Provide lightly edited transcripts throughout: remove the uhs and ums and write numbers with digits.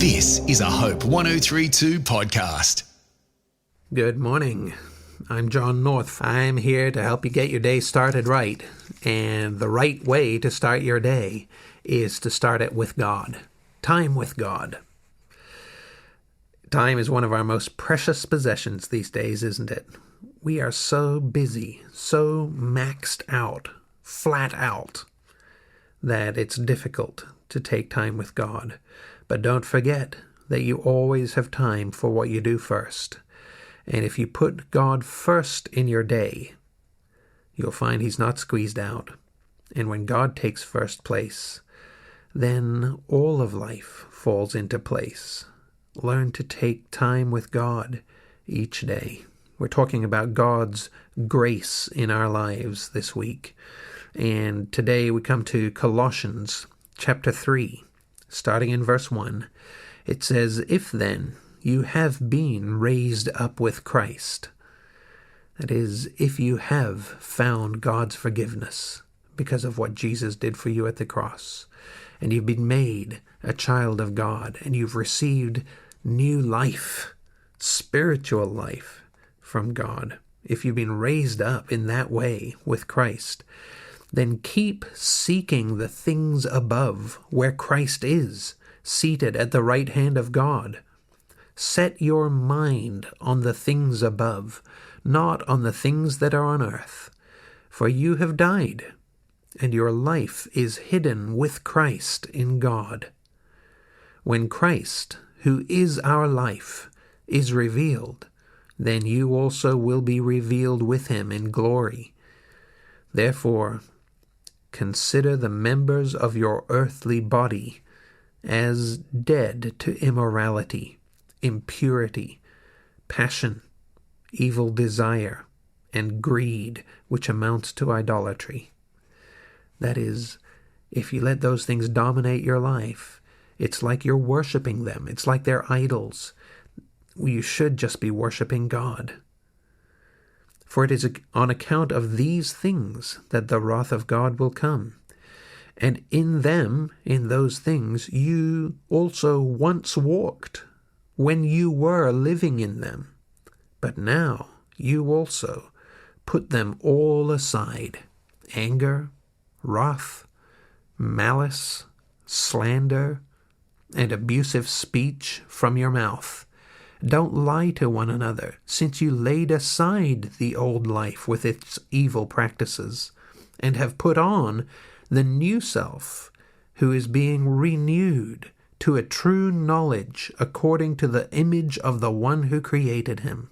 This is a Hope 1032 podcast. Good morning. I'm John North. I'm here to help you get your day started right. And the right way to start your day is to start it with God. Time with God. Time is one of our most precious possessions these days, isn't it? We are so busy, so maxed out, flat out, that it's difficult to take time with God. But don't forget that you always have time for what you do first. And if you put God first in your day, you'll find He's not squeezed out. And when God takes first place, then all of life falls into place. Learn to take time with God each day. We're talking about God's grace in our lives this week. And today we come to Colossians chapter 3, starting in verse 1. It says, "If then you have been raised up with Christ," that is, if you have found God's forgiveness because of what Jesus did for you at the cross, and you've been made a child of God, and you've received new life, spiritual life from God, if you've been raised up in that way with Christ, then keep seeking the things above where Christ is, seated at the right hand of God. Set your mind on the things above, not on the things that are on earth. For you have died, and your life is hidden with Christ in God. When Christ, who is our life, is revealed, then you also will be revealed with Him in glory. Therefore, consider the members of your earthly body as dead to immorality, impurity, passion, evil desire, and greed, which amounts to idolatry. That is, if you let those things dominate your life, it's like you're worshiping them. It's like they're idols. You should just be worshiping God. For it is on account of these things that the wrath of God will come. And in them, in those things, you also once walked when you were living in them. But now you also put them all aside: anger, wrath, malice, slander, and abusive speech from your mouth. Don't lie to one another, since you laid aside the old life with its evil practices, and have put on the new self, who is being renewed to a true knowledge according to the image of the one who created him.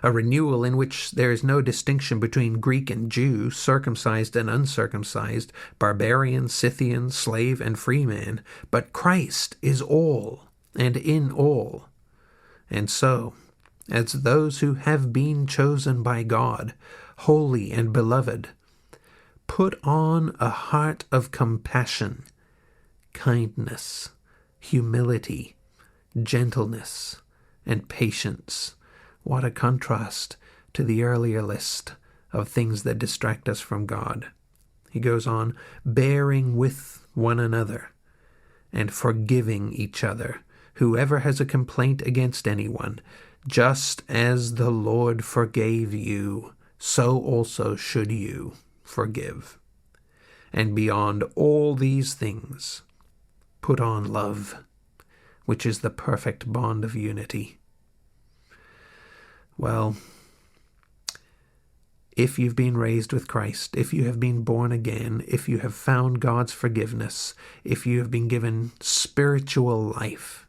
A renewal in which there is no distinction between Greek and Jew, circumcised and uncircumcised, barbarian, Scythian, slave and free man, but Christ is all and in all. And so, as those who have been chosen by God, holy and beloved, put on a heart of compassion, kindness, humility, gentleness, and patience. What a contrast to the earlier list of things that distract us from God. He goes on, bearing with one another and forgiving each other. Whoever has a complaint against anyone, just as the Lord forgave you, so also should you forgive. And beyond all these things, put on love, which is the perfect bond of unity. Well, if you've been raised with Christ, if you have been born again, if you have found God's forgiveness, if you have been given spiritual life,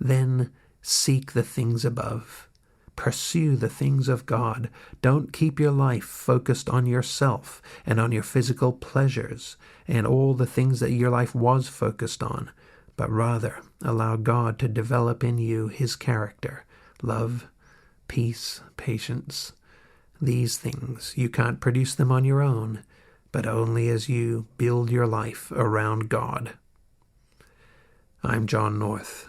then seek the things above. Pursue the things of God. Don't keep your life focused on yourself and on your physical pleasures and all the things that your life was focused on, but rather allow God to develop in you His character, love, peace, patience. These things, you can't produce them on your own, but only as you build your life around God. I'm John North.